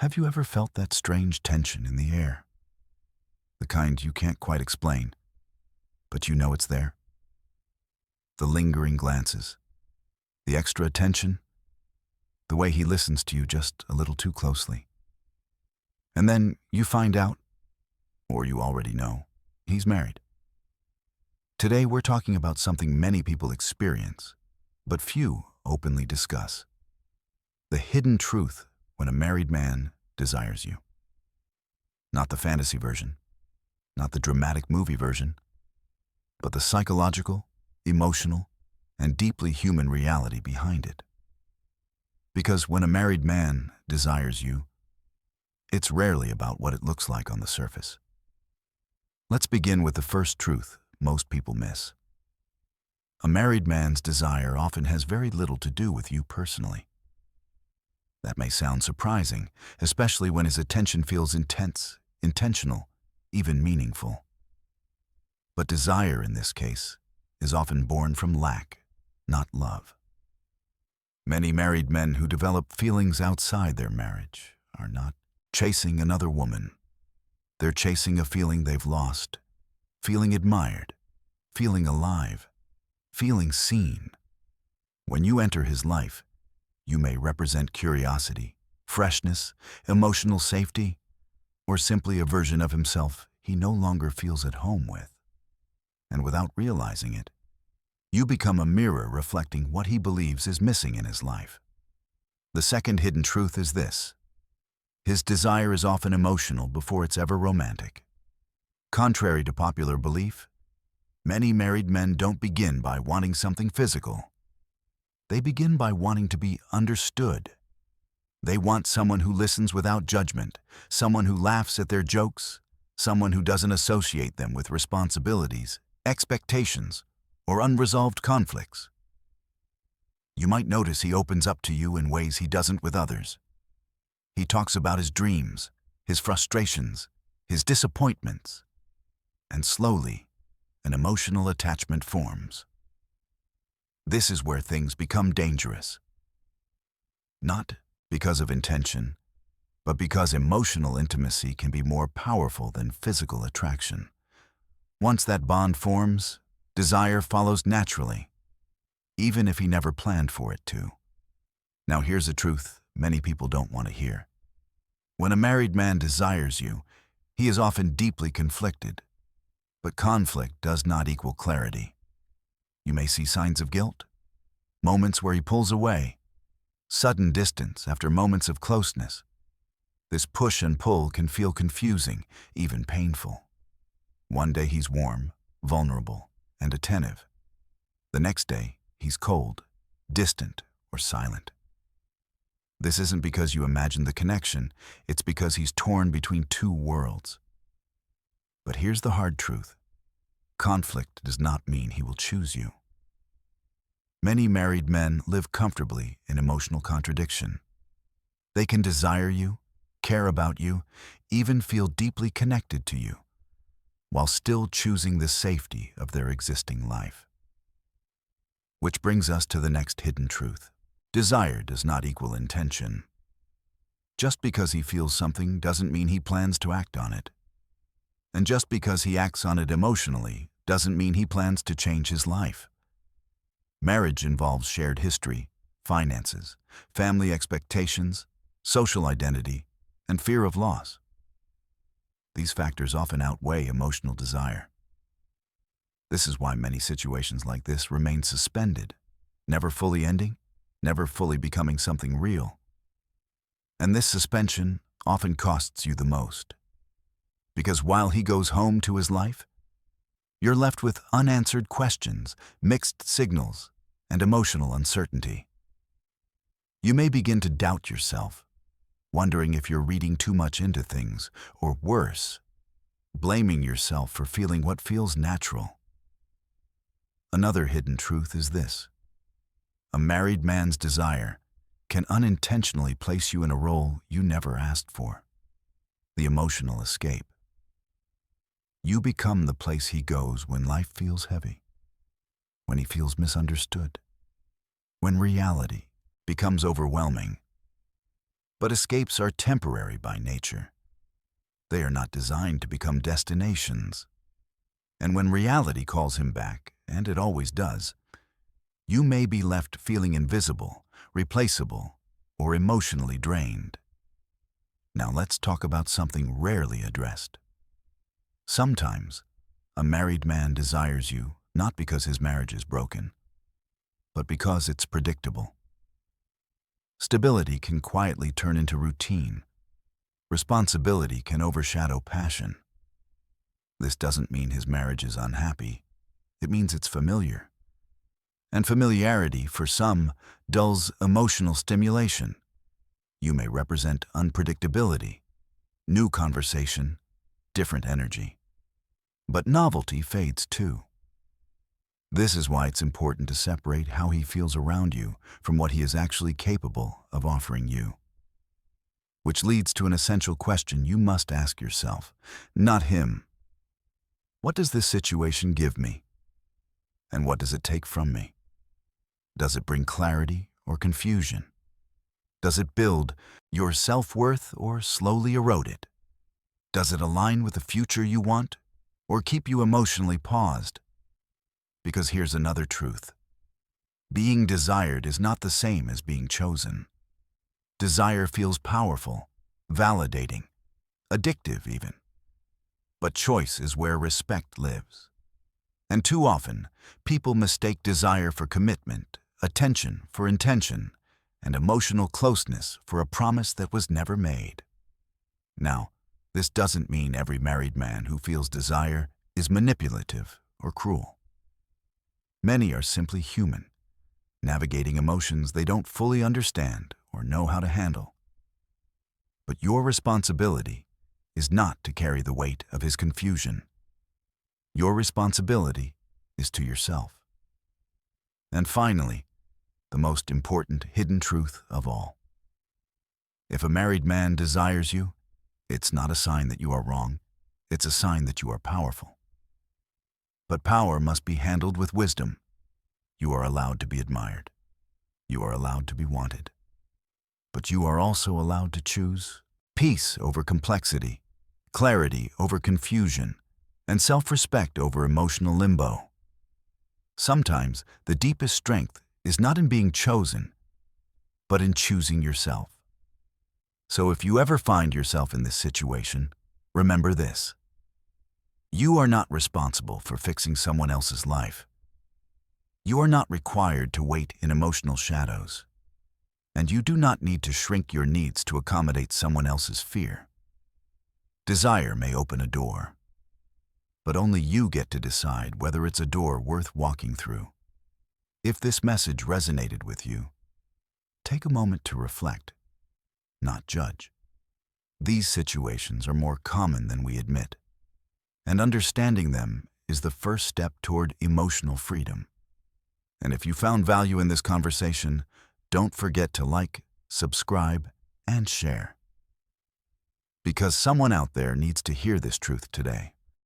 Have you ever felt that strange tension in the air? The kind you can't quite explain, but you know it's there? The lingering glances, the extra attention, the way he listens to you just a little too closely. And then you find out, or you already know, he's married. Today we're talking about something many people experience, but few openly discuss. The hidden truth when a married man desires you. Not the fantasy version, not the dramatic movie version, but the psychological, emotional, and deeply human reality behind it. Because when a married man desires you, it's rarely about what it looks like on the surface. Let's begin with the first truth most people miss. A married man's desire often has very little to do with you personally. That may sound surprising, especially when his attention feels intense, intentional, even meaningful. But desire in this case is often born from lack, not love. Many married men who develop feelings outside their marriage are not chasing another woman. They're chasing a feeling they've lost, feeling admired, feeling alive, feeling seen. When you enter his life, you may represent curiosity, freshness, emotional safety, or simply a version of himself he no longer feels at home with. And without realizing it, you become a mirror reflecting what he believes is missing in his life. The second hidden truth is this: his desire is often emotional before it's ever romantic. Contrary to popular belief, many married men don't begin by wanting something physical. They begin by wanting to be understood. They want someone who listens without judgment, someone who laughs at their jokes, someone who doesn't associate them with responsibilities, expectations, or unresolved conflicts. You might notice he opens up to you in ways he doesn't with others. He talks about his dreams, his frustrations, his disappointments, and slowly, an emotional attachment forms. This is where things become dangerous. Not because of intention, but because emotional intimacy can be more powerful than physical attraction. Once that bond forms, desire follows naturally, even if he never planned for it to. Now here's a truth many people don't want to hear. When a married man desires you, he is often deeply conflicted. But conflict does not equal clarity. You may see signs of guilt, moments where he pulls away, sudden distance after moments of closeness. This push and pull can feel confusing, even painful. One day he's warm, vulnerable, and attentive. The next day, he's cold, distant, or silent. This isn't because you imagine the connection, it's because he's torn between two worlds. But here's the hard truth. Conflict does not mean he will choose you. Many married men live comfortably in emotional contradiction. They can desire you, care about you, even feel deeply connected to you, while still choosing the safety of their existing life. Which brings us to the next hidden truth. Desire does not equal intention. Just because he feels something doesn't mean he plans to act on it. And just because he acts on it emotionally doesn't mean he plans to change his life. Marriage involves shared history, finances, family expectations, social identity, and fear of loss. These factors often outweigh emotional desire. This is why many situations like this remain suspended, never fully ending, never fully becoming something real. And this suspension often costs you the most. Because while he goes home to his life, you're left with unanswered questions, mixed signals, and emotional uncertainty. You may begin to doubt yourself, wondering if you're reading too much into things, or worse, blaming yourself for feeling what feels natural. Another hidden truth is this: a married man's desire can unintentionally place you in a role you never asked for, the emotional escape. You become the place he goes when life feels heavy, when he feels misunderstood, when reality becomes overwhelming. But escapes are temporary by nature. They are not designed to become destinations. And when reality calls him back, and it always does, you may be left feeling invisible, replaceable, or emotionally drained. Now let's talk about something rarely addressed. Sometimes, a married man desires you not because his marriage is broken, but because it's predictable. Stability can quietly turn into routine. Responsibility can overshadow passion. This doesn't mean his marriage is unhappy. It means it's familiar. And familiarity, for some, dulls emotional stimulation. You may represent unpredictability, new conversation, different energy. But novelty fades too. This is why it's important to separate how he feels around you from what he is actually capable of offering you. Which leads to an essential question you must ask yourself, not him. What does this situation give me? And what does it take from me? Does it bring clarity or confusion? Does it build your self-worth or slowly erode it? Does it align with the future you want or keep you emotionally paused? Because here's another truth. Being desired is not the same as being chosen. Desire feels powerful, validating, addictive even. But choice is where respect lives. And too often, people mistake desire for commitment, attention for intention, and emotional closeness for a promise that was never made. Now, this doesn't mean every married man who feels desire is manipulative or cruel. Many are simply human, navigating emotions they don't fully understand or know how to handle. But your responsibility is not to carry the weight of his confusion. Your responsibility is to yourself. And finally, the most important hidden truth of all. If a married man desires you, it's not a sign that you are wrong. It's a sign that you are powerful. But power must be handled with wisdom. You are allowed to be admired. You are allowed to be wanted. But you are also allowed to choose peace over complexity, clarity over confusion, and self-respect over emotional limbo. Sometimes the deepest strength is not in being chosen, but in choosing yourself. So if you ever find yourself in this situation, remember this. You are not responsible for fixing someone else's life. You are not required to wait in emotional shadows. And you do not need to shrink your needs to accommodate someone else's fear. Desire may open a door, but only you get to decide whether it's a door worth walking through. If this message resonated with you, take a moment to reflect, not judge. These situations are more common than we admit, and understanding them is the first step toward emotional freedom. And if you found value in this conversation, don't forget to like, subscribe, and share. Because someone out there needs to hear this truth today.